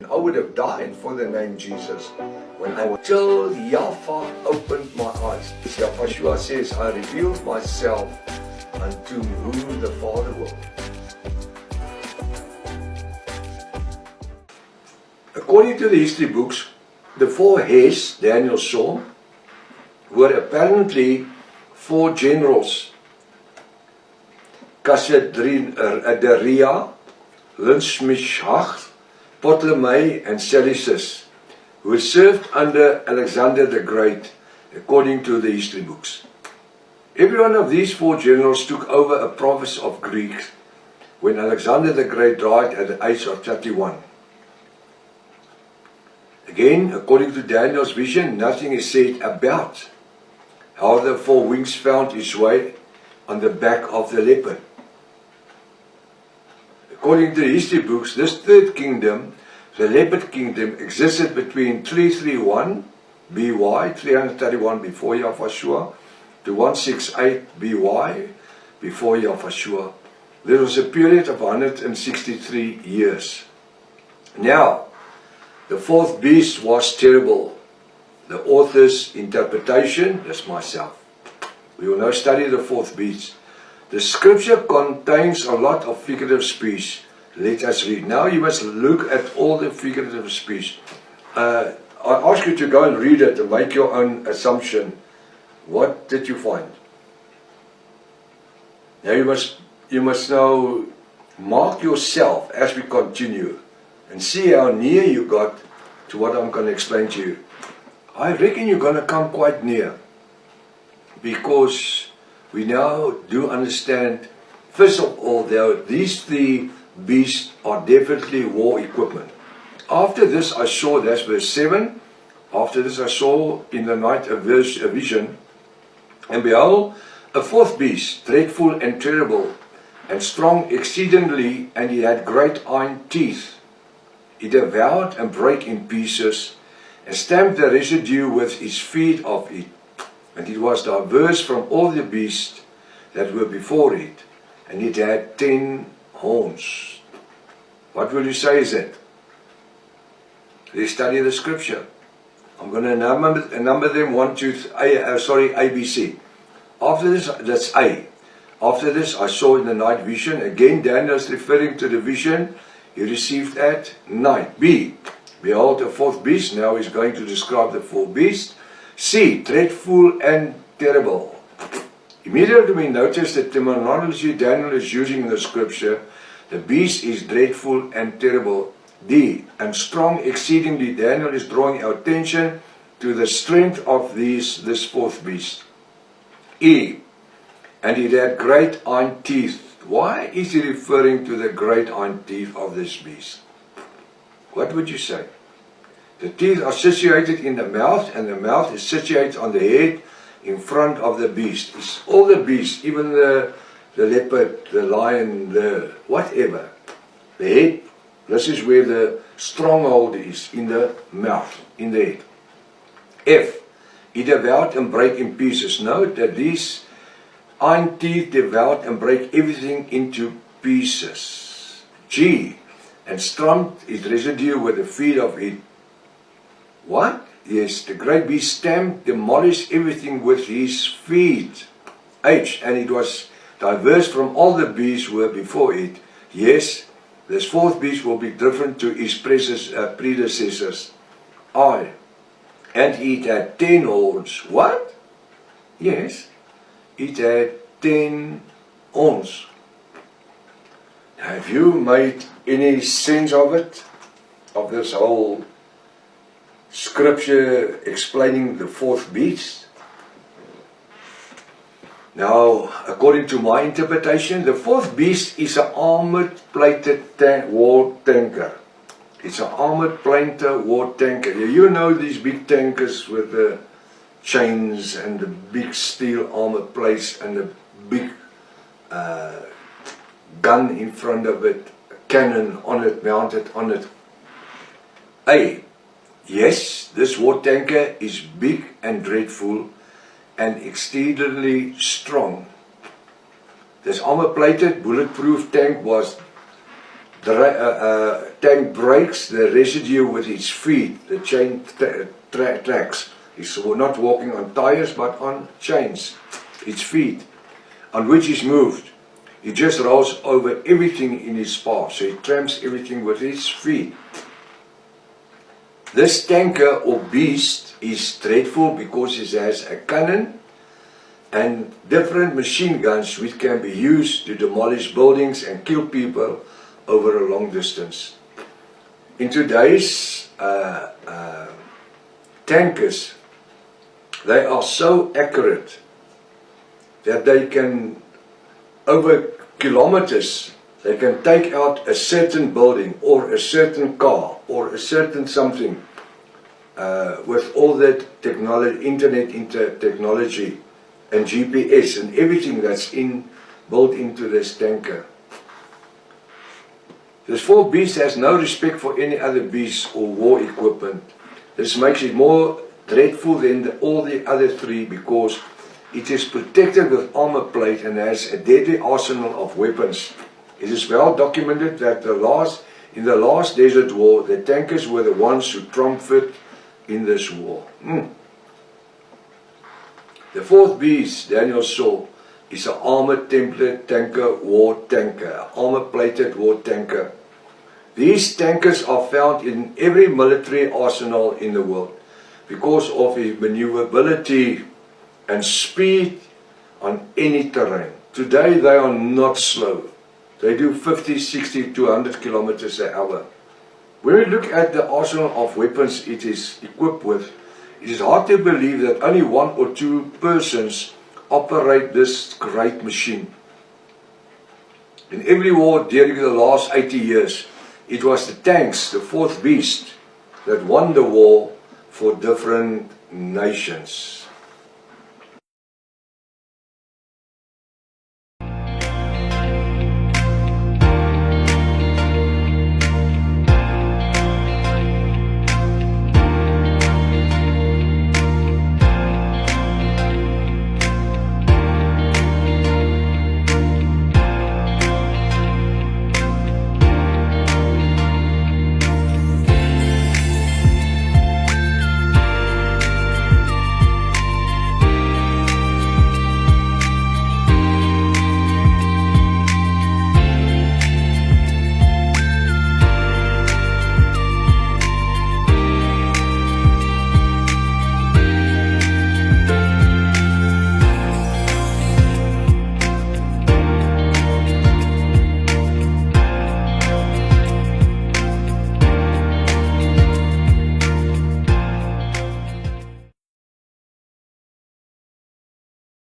I would have died for the name Jesus when I was till Yahweh opened my eyes. Yahweh says, I revealed myself unto who the Father will. According to the history books, the four heirs Daniel saw were apparently four generals: Cassidaria, Linshmishach, Ptolemy and Seleucus, who served under Alexander the Great, according to the history books. Every one of these four generals took over a province of Greece when Alexander the Great died at the age of 31. Again, according to Daniel's vision, nothing is said about how the four wings found its way on the back of the leopard. According to the history books, this third kingdom, the leopard kingdom, existed between 331 BY, 331 before Yahweh, to 168 BY, before Yahweh. There was a period of 163 years. Now, the fourth beast was terrible. The author's interpretation, that's myself. We will now study the fourth beast. The scripture contains a lot of figurative speech. Let us read. Now you must look at all the figurative speech. I ask you to go and read it and make your own assumption. What did you find? Now you must now mark yourself as we continue and see how near you got to what I'm going to explain to you. I reckon you're going to come quite near, because we now do understand, first of all, these three beasts are definitely war equipment. After this I saw, that's verse 7, after this I saw in the night a vision, and behold, a fourth beast, dreadful and terrible, and strong exceedingly, and he had great iron teeth. He devoured and brake in pieces, and stamped the residue with his feet of it. And it was diverse from all the beasts that were before it, and it had 10 horns. What will you say is it? Let's study the scripture. I'm going to number them 1, 2, ABC. After this, that's A. After this, I saw in the night vision. Again, Daniel is referring to the vision he received at night. B. Behold, a fourth beast. Now he's going to describe the fourth beast. C. Dreadful and terrible. Immediately we notice the terminology Daniel is using in the scripture. The beast is dreadful and terrible. D. And strong exceedingly. Daniel is drawing our attention to the strength of this fourth beast. E. And it had great iron teeth. Why is he referring to the great iron teeth of this beast? What would you say? The teeth are situated in the mouth, and the mouth is situated on the head in front of the beast. It's all the beasts, even the leopard, the lion, the whatever. The head, this is where the stronghold is, in the mouth, in the head. F. He devoured and brake in pieces. Note that these iron teeth devoured and break everything into pieces. G. And stamped his residue with the feet of it. What? Yes, the great beast stamped, demolished everything with his feet. H. And it was diverse from all the beasts who were before it. Yes, this fourth beast will be different to his predecessors. I. And it had 10 horns. What? Yes, it had 10 horns. Have you made any sense of it? Of this whole scripture explaining the fourth beast? Now, according to my interpretation, the fourth beast is an armored plated war tanker. It's an armored plated war tanker. You know these big tankers with the chains and the big steel armor plates and the big gun in front of it, a cannon on it, mounted on it. A. Yes, this war tanker is big and dreadful and exceedingly strong. This armor-plated, bulletproof tank was tank breaks the residue with its feet, the chain tracks. He's not walking on tires but on chains, its feet, on which he's moved. He just rolls over everything in his path, so he tramps everything with his feet. This tanker or beast is dreadful because it has a cannon and different machine guns which can be used to demolish buildings and kill people over a long distance. In today's tankers, they are so accurate that they can, over kilometers, they can take out a certain building or a certain car or a certain something with all that technology, internet technology and GPS and everything that's built into this tanker. This fourth beast has no respect for any other beast or war equipment. This makes it more dreadful than all the other three because it is protected with armor plate and has a deadly arsenal of weapons. It is well documented that in the last desert war, the tankers were the ones who triumphed in this war. The fourth beast Daniel saw is an armored template tanker, war tanker, armor-plated war tanker. These tankers are found in every military arsenal in the world because of its maneuverability and speed on any terrain. Today they are not slow. They do 50, 60 to 100 kilometers an hour. When we look at the arsenal of weapons it is equipped with, it is hard to believe that only one or two persons operate this great machine. In every war during the last 80 years, it was the tanks, the fourth beast, that won the war for different nations.